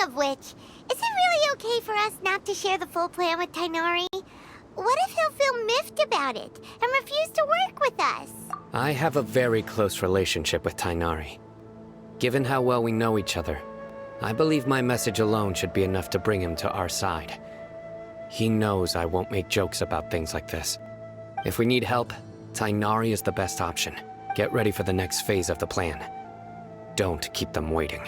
of which, is it really okay for us not to share the full plan with Tainari? What if he'll feel miffed about it and refuse to work with us? I have a very close relationship with Tainari. Given how well we know each other, I believe my message alone should be enough to bring him to our side. He knows I won't make jokes about things like this. If we need help, Tainari is the best option. Get ready for the next phase of the plan. Don't keep them waiting.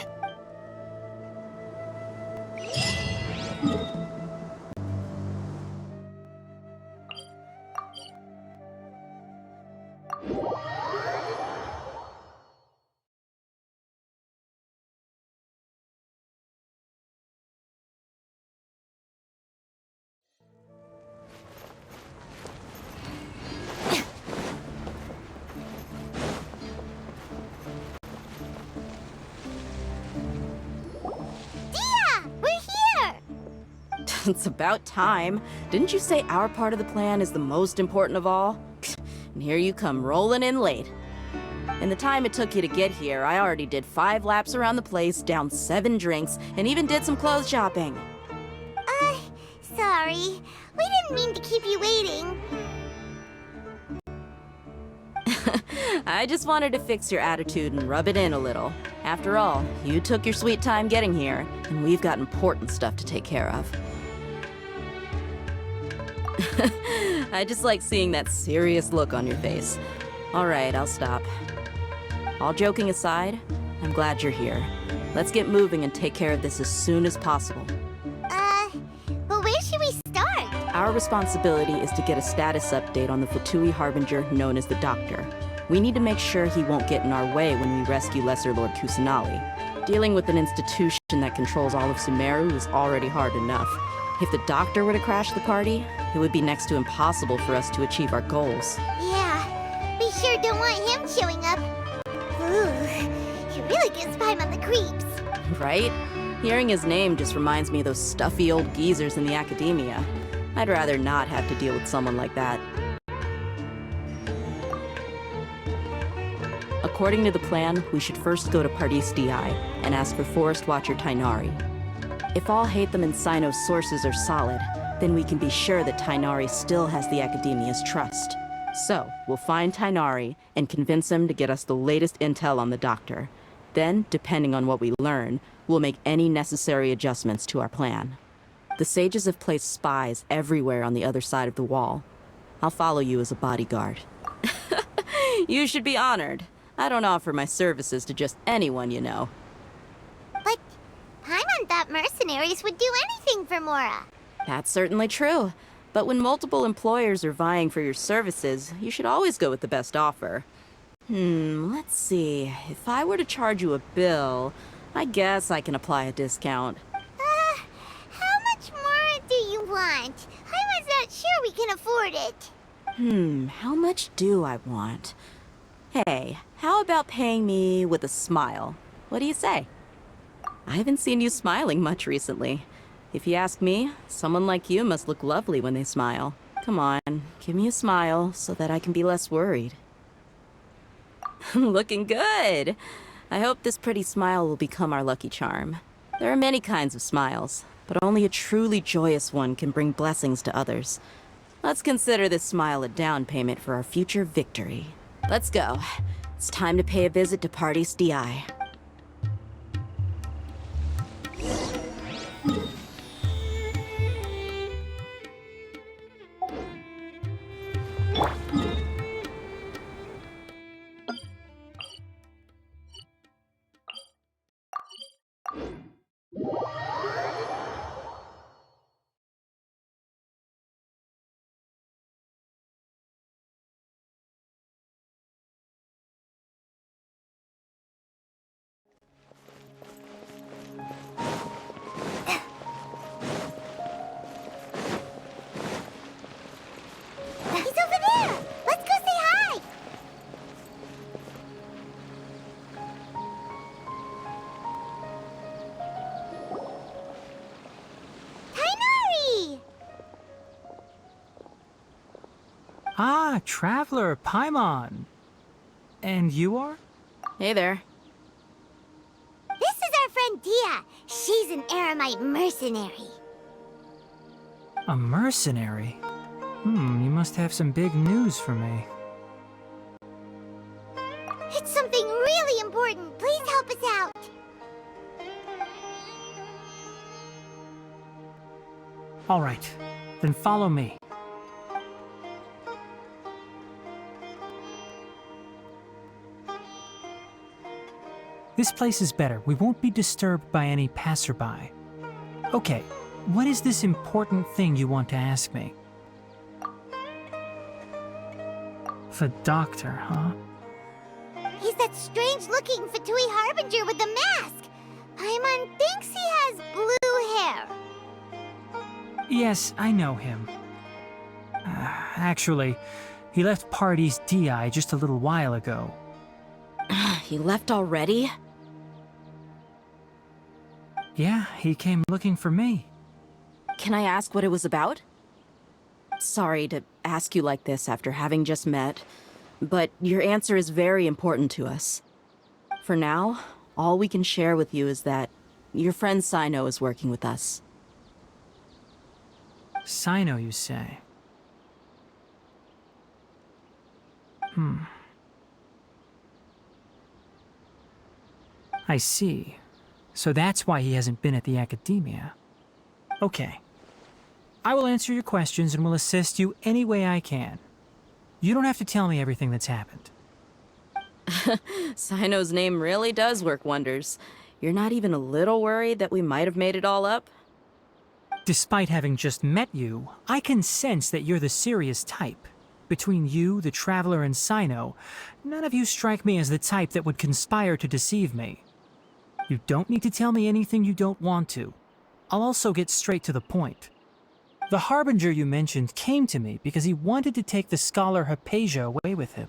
It's about time. Didn't you say our part of the plan is the most important of all? And here you come rolling in late. In the time it took you to get here, I already did 5 laps around the place, downed 7 drinks, and even did some clothes shopping. Sorry. We didn't mean to keep you waiting. I just wanted to fix your attitude and rub it in a little. After all, you took your sweet time getting here, and we've got important stuff to take care of. I just like seeing that serious look on your face. All right, I'll stop. All joking aside, I'm glad you're here. Let's get moving and take care of this as soon as possible. But where should we start? Our responsibility is to get a status update on the Fatui Harbinger known as the Doctor. We need to make sure he won't get in our way when we rescue Lesser Lord Kusanali. Dealing with an institution that controls all of Sumeru is already hard enough. If the Doctor were to crash the party, it would be next to impossible for us to achieve our goals. Yeah, we sure don't want him showing up. Ooh, he really gives Paimon the creeps. Right? Hearing his name just reminds me of those stuffy old geezers in the academia. I'd rather not have to deal with someone like that. According to the plan, we should first go to Pardis Di and ask for Forest Watcher Tainari. If all Hatham and Sino's sources are solid, then we can be sure that Tainari still has the Academia's trust. So, we'll find Tainari and convince him to get us the latest intel on the Doctor. Then, depending on what we learn, we'll make any necessary adjustments to our plan. The sages have placed spies everywhere on the other side of the wall. I'll follow you as a bodyguard. You should be honored. I don't offer my services to just anyone, you know. But Paimon thought mercenaries would do anything for Mora. That's certainly true. But when multiple employers are vying for your services, you should always go with the best offer. Let's see. If I were to charge you a bill, I guess I can apply a discount. How much more do you want? Paimon's not sure we can afford it. How much do I want? Hey, how about paying me with a smile? What do you say? I haven't seen you smiling much recently. If you ask me, someone like you must look lovely when they smile. Come on, give me a smile so that I can be less worried. Looking good! I hope this pretty smile will become our lucky charm. There are many kinds of smiles, but only a truly joyous one can bring blessings to others. Let's consider this smile a down payment for our future victory. Let's go. It's time to pay a visit to Pardis Di. He's over there! Let's go say hi! Tainari! Ah, Traveler, Paimon. And you are? Hey there. This is our friend Dia. She's an Eremite mercenary. A mercenary? You must have some big news for me. It's something really important. Please help us out. All right, then follow me. This place is better. We won't be disturbed by any passerby. Okay, what is this important thing you want to ask me? The doctor, huh? He's that strange-looking Fatui Harbinger with the mask. Paimon thinks he has blue hair. Yes, I know him. Actually, he left Party's DI just a little while ago. He left already? Yeah, he came looking for me. Can I ask what it was about? Sorry to ask you like this after having just met, but your answer is very important to us. For now, all we can share with you is that your friend Sino is working with us. Sino, you say? I see. So that's why he hasn't been at the academia. Okay. I will answer your questions and will assist you any way I can. You don't have to tell me everything that's happened. Sino's name really does work wonders. You're not even a little worried that we might have made it all up? Despite having just met you, I can sense that you're the serious type. Between you, the Traveler, and Sino, none of you strike me as the type that would conspire to deceive me. You don't need to tell me anything you don't want to. I'll also get straight to the point. The Harbinger you mentioned came to me because he wanted to take the scholar Hypatia away with him.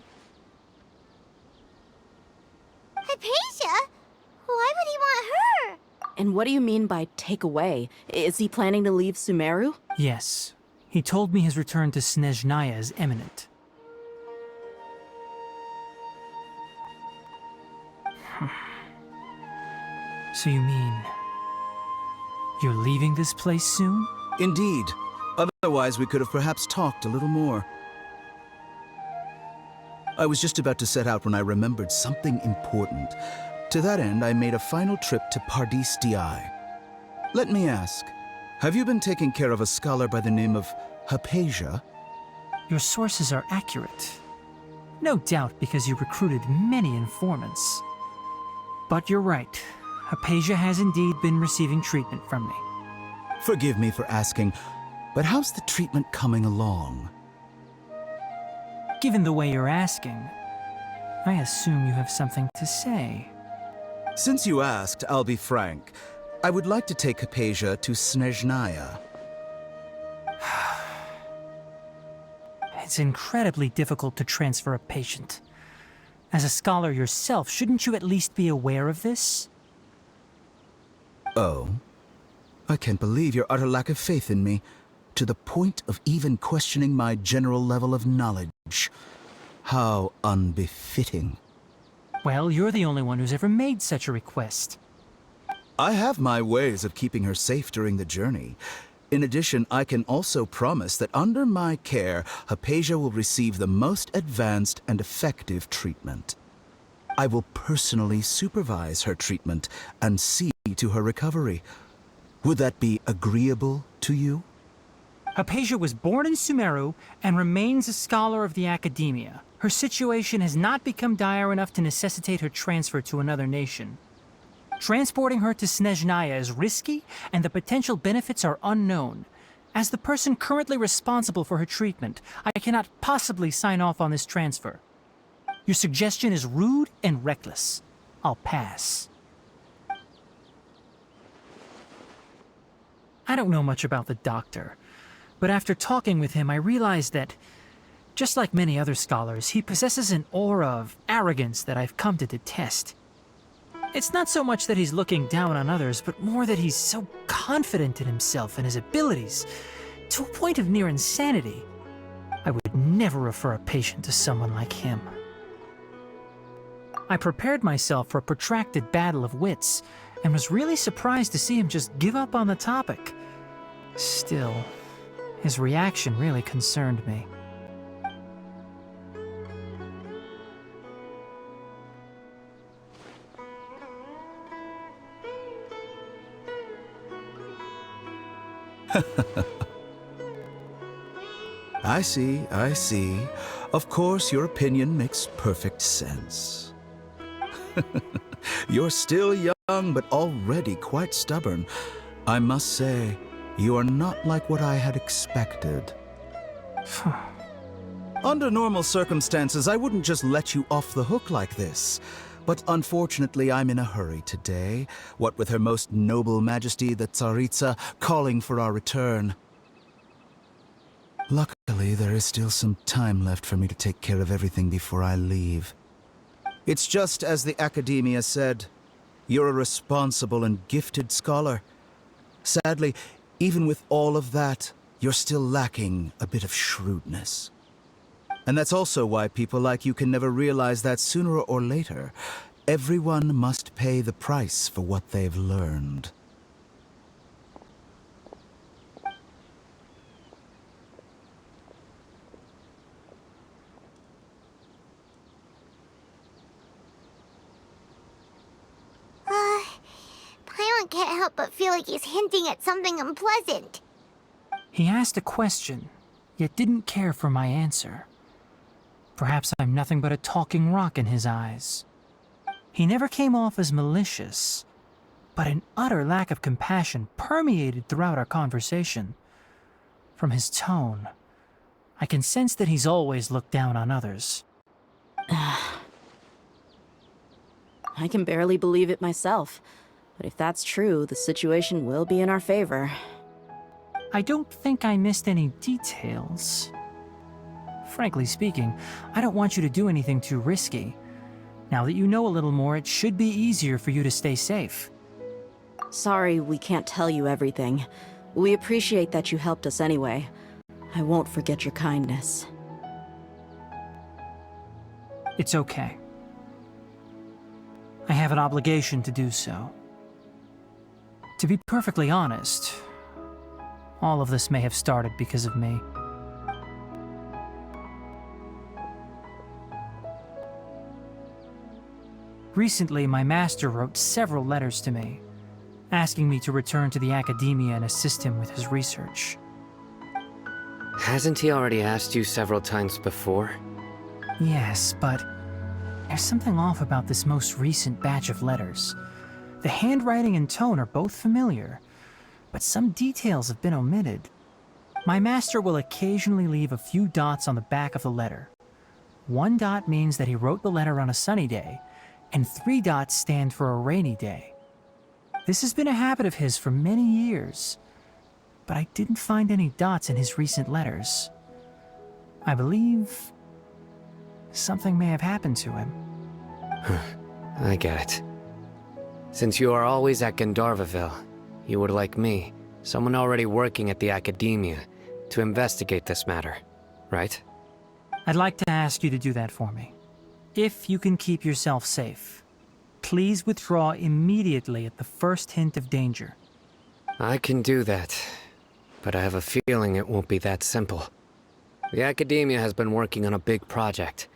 Hypatia? Why would he want her? And what do you mean by take away? Is he planning to leave Sumeru? Yes. He told me his return to Snezhnaya is imminent. So you mean... you're leaving this place soon? Indeed. Otherwise, we could have perhaps talked a little more. I was just about to set out when I remembered something important. To that end, I made a final trip to Pardis Di. Let me ask, have you been taking care of a scholar by the name of Hypatia? Your sources are accurate. No doubt because you recruited many informants. But you're right. Hypatia has indeed been receiving treatment from me. Forgive me for asking, but how's the treatment coming along? Given the way you're asking, I assume you have something to say. Since you asked, I'll be frank. I would like to take Hypatia to Snezhnaya. It's incredibly difficult to transfer a patient. As a scholar yourself, shouldn't you at least be aware of this? Oh? I can't believe your utter lack of faith in me, to the point of even questioning my general level of knowledge. How unbefitting. Well, you're the only one who's ever made such a request. I have my ways of keeping her safe during the journey. In addition, I can also promise that under my care, Hypatia will receive the most advanced and effective treatment. I will personally supervise her treatment and see to her recovery. Would that be agreeable to you? Hypatia was born in Sumeru and remains a scholar of the academia. Her situation has not become dire enough to necessitate her transfer to another nation. Transporting her to Snezhnaya is risky, and the potential benefits are unknown. As the person currently responsible for her treatment, I cannot possibly sign off on this transfer. Your suggestion is rude and reckless. I'll pass. I don't know much about the doctor, but after talking with him, I realized that, just like many other scholars, he possesses an aura of arrogance that I've come to detest. It's not so much that he's looking down on others, but more that he's so confident in himself and his abilities, to a point of near insanity. I would never refer a patient to someone like him. I prepared myself for a protracted battle of wits, and was really surprised to see him just give up on the topic. Still, his reaction really concerned me. I see. Of course, your opinion makes perfect sense. You're still young, but already quite stubborn. I must say, you are not like what I had expected. Under normal circumstances, I wouldn't just let you off the hook like this. But unfortunately, I'm in a hurry today, what with Her Most Noble Majesty the Tsaritsa calling for our return. Luckily, there is still some time left for me to take care of everything before I leave. It's just as the Academia said, you're a responsible and gifted scholar. Sadly, even with all of that, you're still lacking a bit of shrewdness. And that's also why people like you can never realize that sooner or later, everyone must pay the price for what they've learned. Paimon can't help but feel like he's hinting at something unpleasant. He asked a question, yet didn't care for my answer. Perhaps I'm nothing but a talking rock in his eyes. He never came off as malicious, but an utter lack of compassion permeated throughout our conversation. From his tone, I can sense that he's always looked down on others. I can barely believe it myself. But if that's true, the situation will be in our favor. I don't think I missed any details. Frankly speaking, I don't want you to do anything too risky. Now that you know a little more, it should be easier for you to stay safe. Sorry we can't tell you everything. We appreciate that you helped us anyway. I won't forget your kindness. It's okay. I have an obligation to do so. To be perfectly honest, all of this may have started because of me. Recently, my master wrote several letters to me, asking me to return to the Academia and assist him with his research. Hasn't he already asked you several times before? Yes, but there's something off about this most recent batch of letters. The handwriting and tone are both familiar, but some details have been omitted. My master will occasionally leave a few dots on the back of the letter. 1 dot means that he wrote the letter on a sunny day, and 3 dots stand for a rainy day. This has been a habit of his for many years, but I didn't find any dots in his recent letters. I believe something may have happened to him. I get it. Since you are always at Gandharvaville, you would like me, someone already working at the Academia, to investigate this matter, right? I'd like to ask you to do that for me. If you can keep yourself safe, please withdraw immediately at the first hint of danger. I can do that, but I have a feeling it won't be that simple. The Academia has been working on a big project.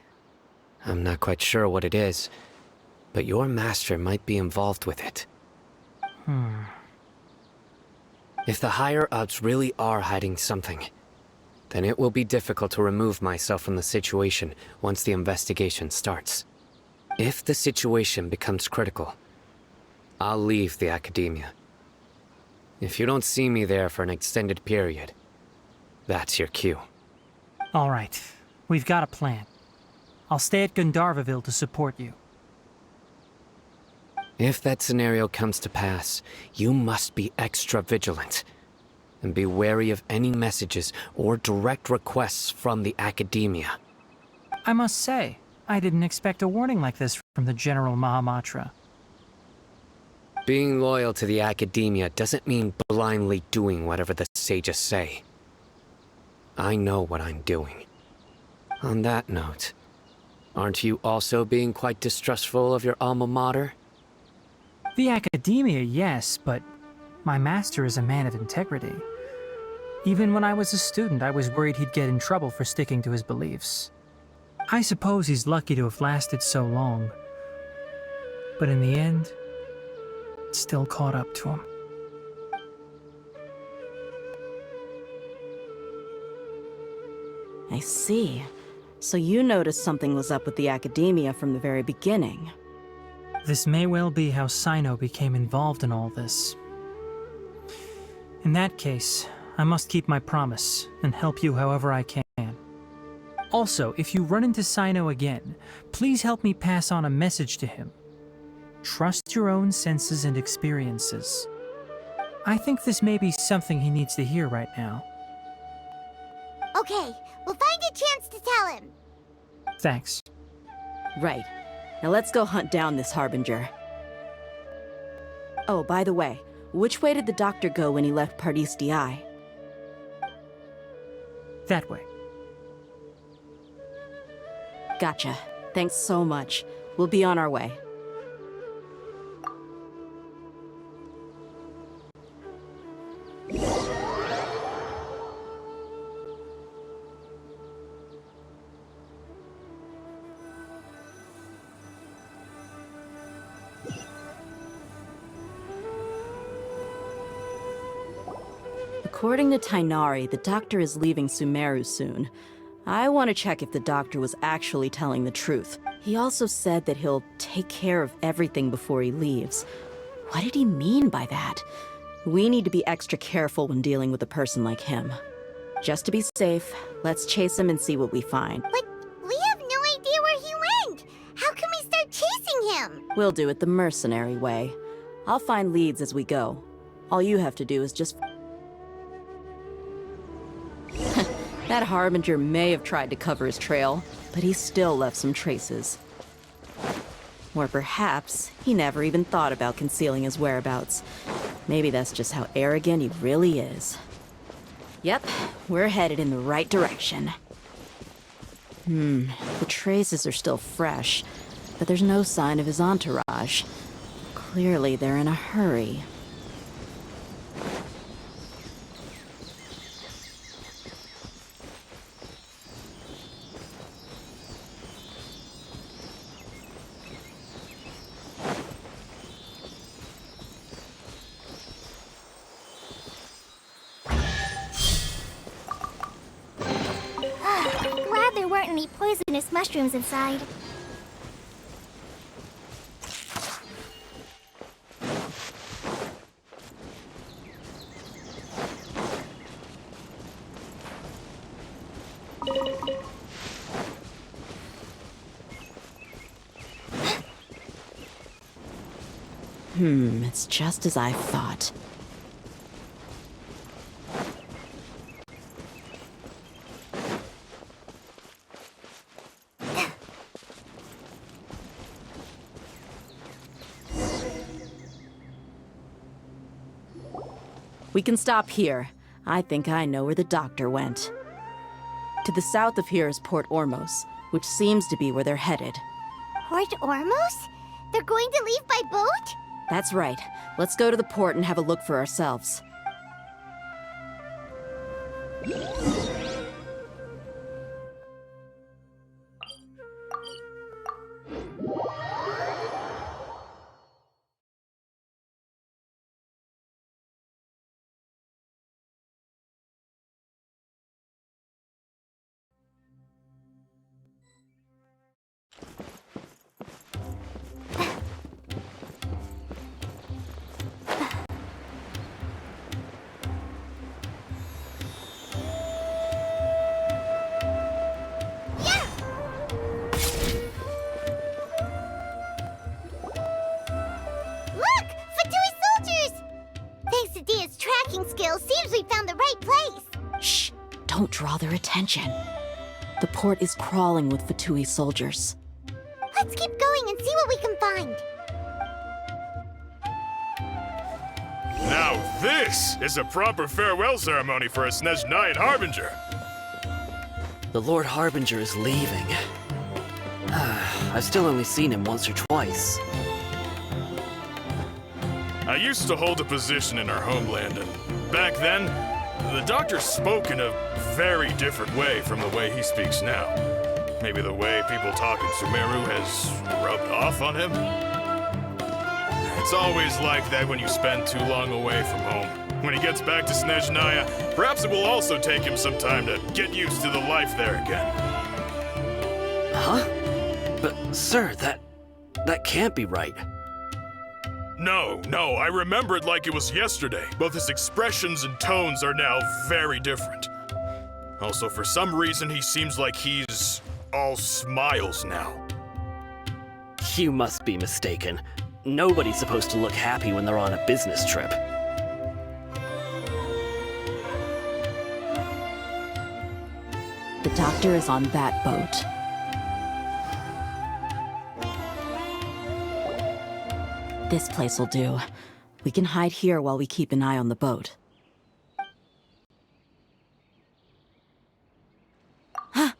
I'm not quite sure what it is, but your master might be involved with it. If the higher-ups really are hiding something, then it will be difficult to remove myself from the situation once the investigation starts. If the situation becomes critical, I'll leave the Academia. If you don't see me there for an extended period, that's your cue. All right, we've got a plan. I'll stay at Gandharvaville to support you. If that scenario comes to pass, you must be extra vigilant. And be wary of any messages or direct requests from the Academia. I must say, I didn't expect a warning like this from the General Mahamatra. Being loyal to the Academia doesn't mean blindly doing whatever the sages say. I know what I'm doing. On that note, aren't you also being quite distrustful of your alma mater? The academia, yes, but my master is a man of integrity. Even when I was a student, I was worried he'd get in trouble for sticking to his beliefs. I suppose he's lucky to have lasted so long. But in the end, it still caught up to him. I see. So you noticed something was up with the academia from the very beginning. This may well be how Sino became involved in all this. In that case, I must keep my promise and help you however I can. Also, if you run into Sino again, please help me pass on a message to him. Trust your own senses and experiences. I think this may be something he needs to hear right now. Okay, we'll find a chance to tell him. Thanks. Right. Now let's go hunt down this Harbinger. Oh, by the way, which way did the doctor go when he left Pardis DI? That way. Gotcha. Thanks so much. We'll be on our way. According to Tainari, the doctor is leaving Sumeru soon. I want to check if the doctor was actually telling the truth. He also said that he'll take care of everything before he leaves. What did he mean by that? We need to be extra careful when dealing with a person like him. Just to be safe, let's chase him and see what we find. But we have no idea where he went. How can we start chasing him? We'll do it the mercenary way. I'll find leads as we go. All you have to do is just... That Harbinger may have tried to cover his trail, but he still left some traces. Or perhaps he never even thought about concealing his whereabouts. Maybe that's just how arrogant he really is. Yep, we're headed in the right direction. The traces are still fresh, but there's no sign of his entourage. Clearly they're in a hurry. Glad there weren't any poisonous mushrooms inside. It's just as I thought. We can stop here. I think I know where the doctor went. To the south of here is Port Ormos, which seems to be where they're headed. Port Ormos? They're going to leave by boat? That's right. Let's go to the port and have a look for ourselves. Look! Fatui soldiers! Thanks to Dia's tracking skills, seems we found the right place. Shh! Don't draw their attention. The port is crawling with Fatui soldiers. Let's keep going and see what we can find. Now this is a proper farewell ceremony for a Snej Knight Harbinger. The Lord Harbinger is leaving. I've still only seen him once or twice. I used to hold a position in our homeland, and back then, the doctor spoke in a very different way from the way he speaks now. Maybe the way people talk in Sumeru has rubbed off on him? It's always like that when you spend too long away from home. When he gets back to Snezhnaya, perhaps it will also take him some time to get used to the life there again. Huh? But, sir, that can't be right. No, I remember it like it was yesterday. Both his expressions and tones are now very different. Also, for some reason, he seems like he's all smiles now. You must be mistaken. Nobody's supposed to look happy when they're on a business trip. The doctor is on that boat. This place will do. We can hide here while we keep an eye on the boat. Uh-oh.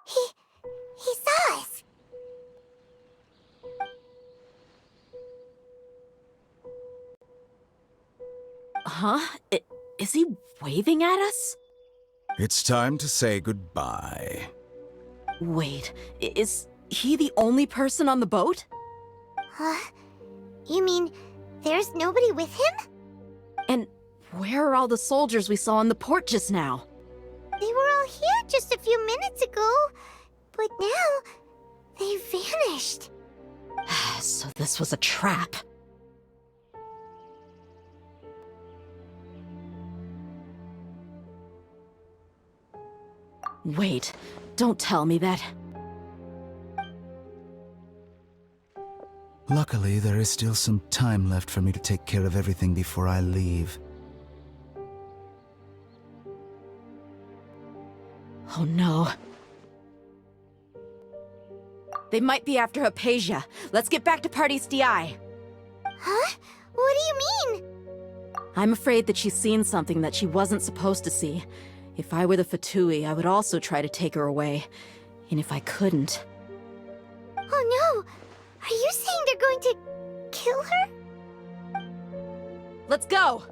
He saw us. Huh? Is he waving at us? It's time to say goodbye. Wait, is he the only person on the boat? You mean there's nobody with him? And where are all the soldiers we saw on the port just now? They were all here just a few minutes ago, but now they vanished. So this was a trap. Wait, don't tell me that. Luckily, there is still some time left for me to take care of everything before I leave. Oh no. They might be after Hypatia. Let's get back to Party's DI. Huh? What do you mean? I'm afraid that she's seen something that she wasn't supposed to see. If I were the Fatui, I would also try to take her away. And if I couldn't... Oh no! Are you saying they're going to kill her? Let's go!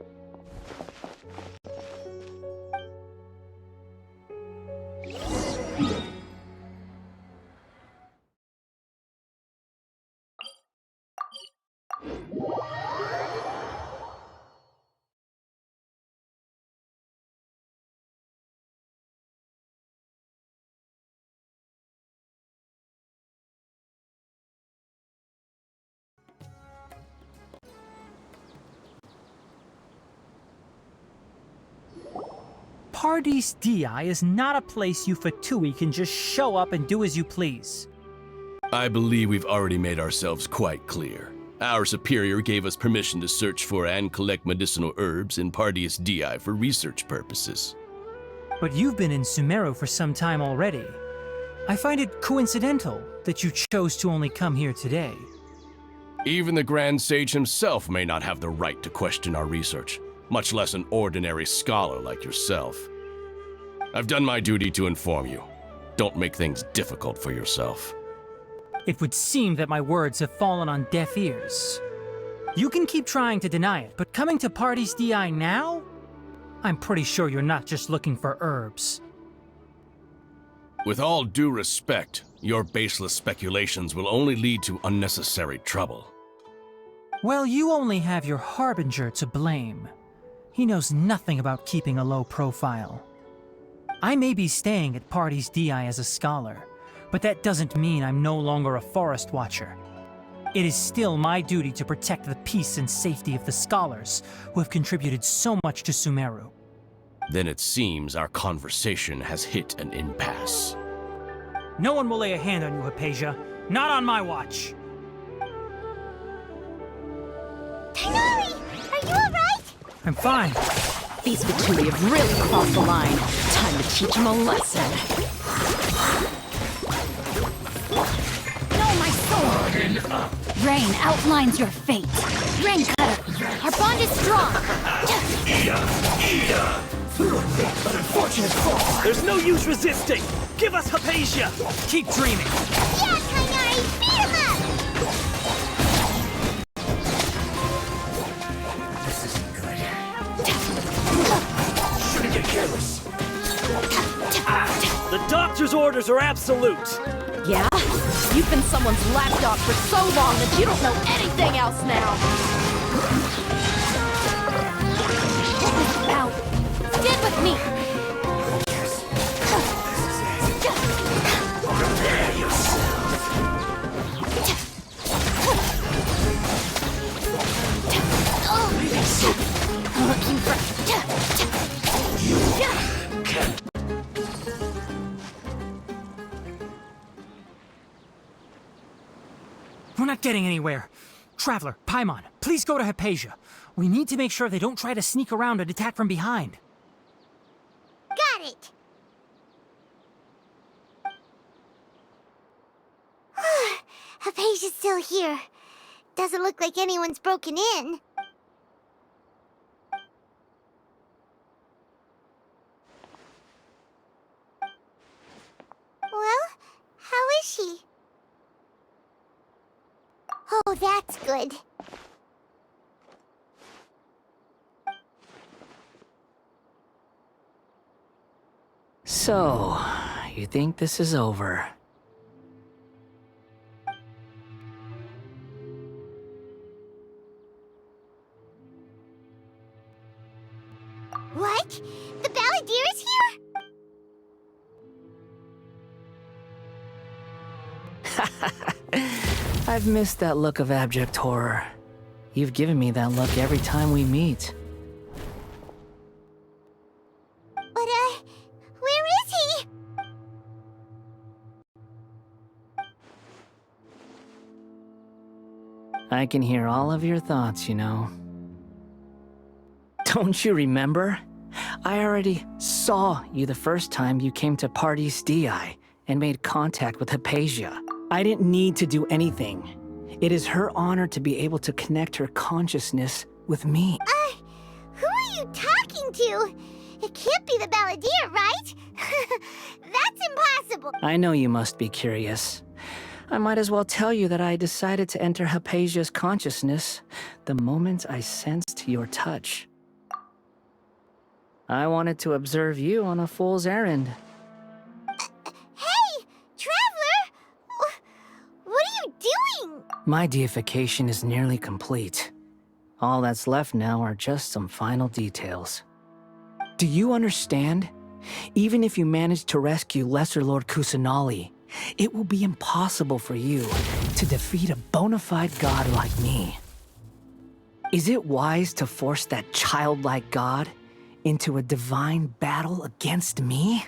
Paradis DI is not a place you Fatui can just show up and do as you please. I believe we've already made ourselves quite clear. Our superior gave us permission to search for and collect medicinal herbs in Paradis DI for research purposes. But you've been in Sumeru for some time already. I find it coincidental that you chose to only come here today. Even the Grand Sage himself may not have the right to question our research, much less an ordinary scholar like yourself. I've done my duty to inform you. Don't make things difficult for yourself. It would seem that my words have fallen on deaf ears. You can keep trying to deny it, but coming to Paradis DI now? I'm pretty sure you're not just looking for herbs. With all due respect, your baseless speculations will only lead to unnecessary trouble. Well, you only have your Harbinger to blame. He knows nothing about keeping a low profile. I may be staying at Paradis DI as a scholar, but that doesn't mean I'm no longer a forest watcher. It is still my duty to protect the peace and safety of the scholars who have contributed so much to Sumeru. Then it seems our conversation has hit an impasse. No one will lay a hand on you, Hypatia. Not on my watch. Tighnari! Are you alright? I'm fine. These Fatui have really crossed the line. Time to teach them a lesson. No, my sword! Rain outlines your fate. Rain cutter, our bond is strong. Unfortunate fall. There's no use resisting. Give us Hypatia. Keep dreaming. Yeah, Tighnari! Beat him up! Doctor's orders are absolute. Yeah? You've been someone's lapdog for so long that you don't know anything else now! Out. Stand with me. Looking for... We're not getting anywhere. Traveler, Paimon, please go to Hypatia. We need to make sure they don't try to sneak around and attack from behind. Got it! Hypatia's still here. Doesn't look like anyone's broken in. Well, how is she? Oh, that's good. So, you think this is over? What? The Balladeer is here? I've missed that look of abject horror. You've given me that look every time we meet. But, where is he? I can hear all of your thoughts, you know. Don't you remember? I already saw you the first time you came to Parties DI and made contact with Hypatia. I didn't need to do anything. It is her honor to be able to connect her consciousness with me. Who are you talking to? It can't be the Balladeer, right? That's impossible. I know you must be curious. I might as well tell you that I decided to enter Hypatia's consciousness the moment I sensed your touch. I wanted to observe you on a fool's errand. Hey, Traveler! What are you doing? My deification is nearly complete. All that's left now are just some final details. Do you understand? Even if you manage to rescue Lesser Lord Kusanali, it will be impossible for you to defeat a bona fide god like me. Is it wise to force that childlike god into a divine battle against me?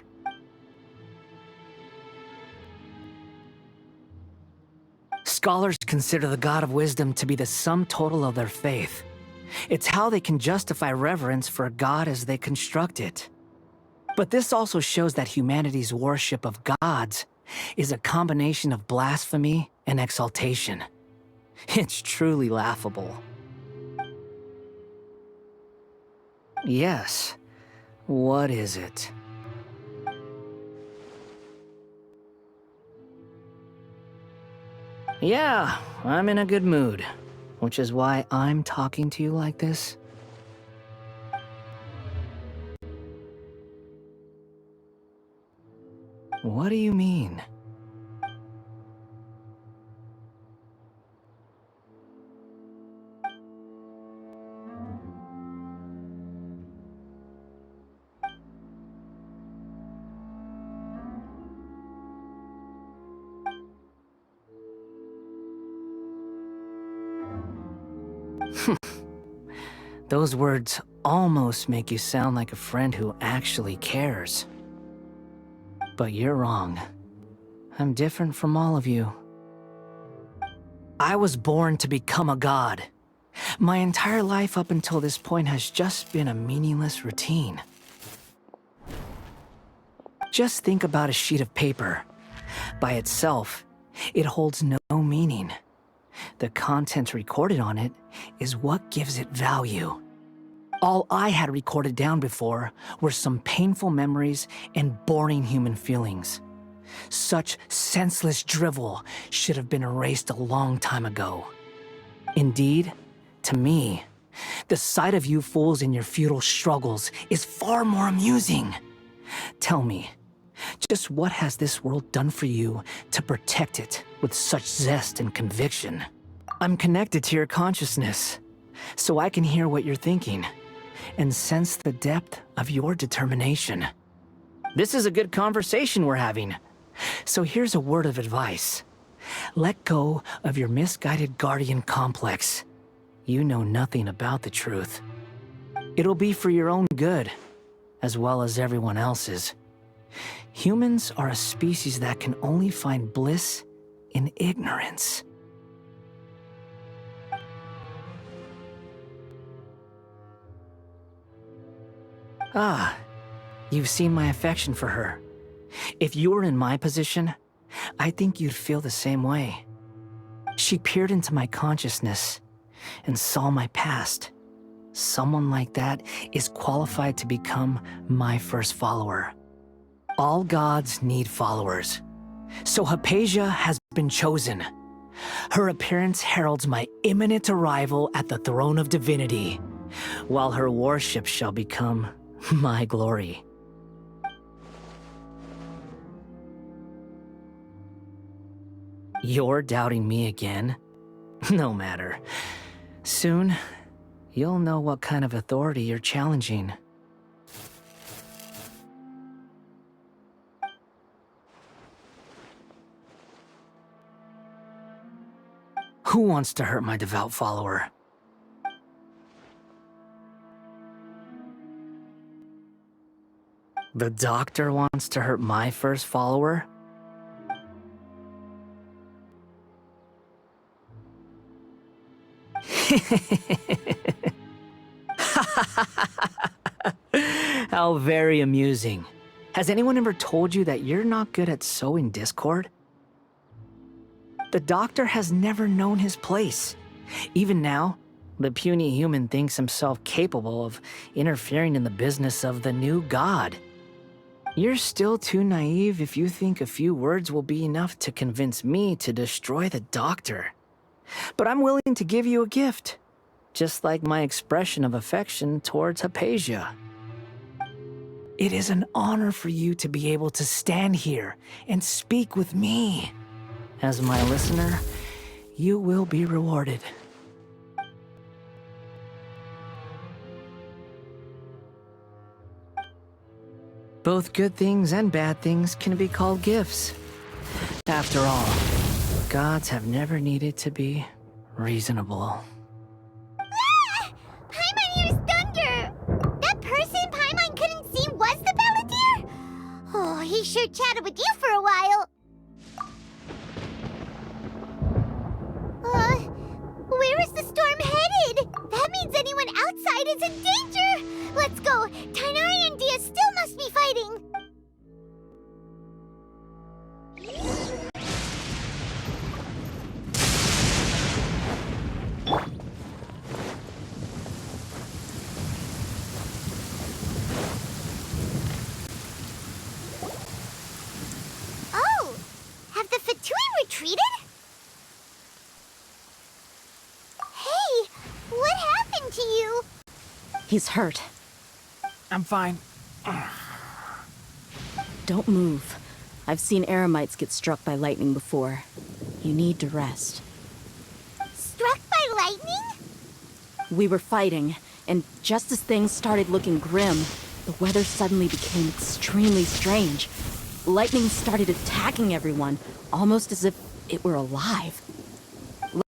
Scholars consider the God of Wisdom to be the sum total of their faith. It's how they can justify reverence for a god as they construct it. But this also shows that humanity's worship of gods is a combination of blasphemy and exaltation. It's truly laughable. Yes. What is it? Yeah, I'm in a good mood, which is why I'm talking to you like this. What do you mean? Those words almost make you sound like a friend who actually cares. But you're wrong. I'm different from all of you. I was born to become a god. My entire life up until this point has just been a meaningless routine. Just think about a sheet of paper. By itself, it holds no meaning. The content recorded on it is what gives it value. All I had recorded down before were some painful memories and boring human feelings. Such senseless drivel should have been erased a long time ago. Indeed, to me, the sight of you fools in your futile struggles is far more amusing. Tell me, Just what has this world done for you to protect it with such zest and conviction? I'm connected to your consciousness, so I can hear what you're thinking and sense the depth of your determination. This is a good conversation we're having. So here's a word of advice. Let go of your misguided guardian complex. You know nothing about the truth. It'll be for your own good, as well as everyone else's. Humans are a species that can only find bliss in ignorance. Ah, you've seen my affection for her. If you were in my position, I think you'd feel the same way. She peered into my consciousness and saw my past. Someone like that is qualified to become my first follower. All gods need followers. So Hypatia has been chosen. Her appearance heralds my imminent arrival at the throne of divinity, while her worship shall become my glory. You're doubting me again? No matter. Soon, you'll know what kind of authority you're challenging. Who wants to hurt my devout follower? The doctor wants to hurt my first follower? How very amusing. Has anyone ever told you that you're not good at sowing discord? The doctor has never known his place. Even now, the puny human thinks himself capable of interfering in the business of the new god. You're still too naive if you think a few words will be enough to convince me to destroy the doctor. But I'm willing to give you a gift, just like my expression of affection towards Hypatia. It is an honor for you to be able to stand here and speak with me. As my listener, you will be rewarded. Both good things and bad things can be called gifts. After all, gods have never needed to be reasonable. Ah! Paimon used thunder! That person Paimon couldn't see was the Palantir? Oh, he sure chatted with you for a while. Where is the storm headed? That means anyone outside is in danger! Let's go! Tainari and Dia still must be fighting! Oh! Have the Fatui retreated? Hey! What happened to you? He's hurt. I'm fine. Don't move. I've seen eremites get struck by lightning before. You need to rest. Struck by lightning? We were fighting, and just as things started looking grim, the weather suddenly became extremely strange. Lightning started attacking everyone, almost as if it were alive.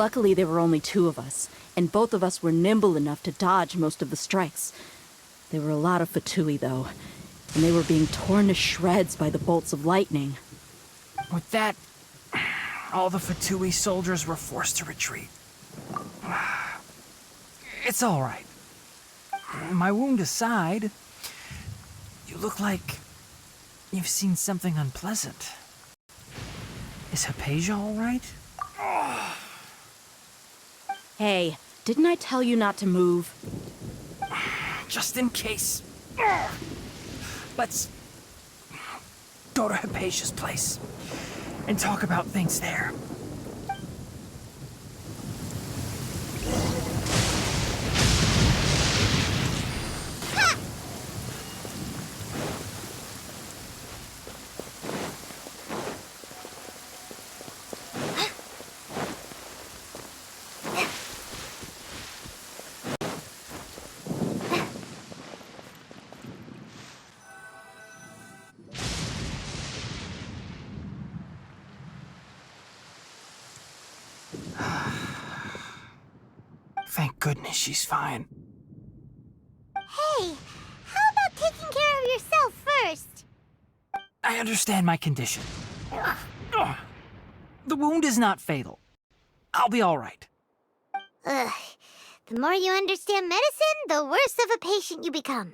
Luckily, there were only two of us, and both of us were nimble enough to dodge most of the strikes. There were a lot of Fatui, though, and they were being torn to shreds by the bolts of lightning. With that, all the Fatui soldiers were forced to retreat. It's all right. My wound aside, you look like you've seen something unpleasant. Is Hypatia all right? Hey, didn't I tell you not to move? Just in case. Let's go to Hypatia's place and talk about things there. goodness, she's fine. Hey, how about taking care of yourself first? I understand my condition. Ugh. The wound is not fatal. I'll be all right. Ugh. The more you understand medicine, the worse of a patient you become.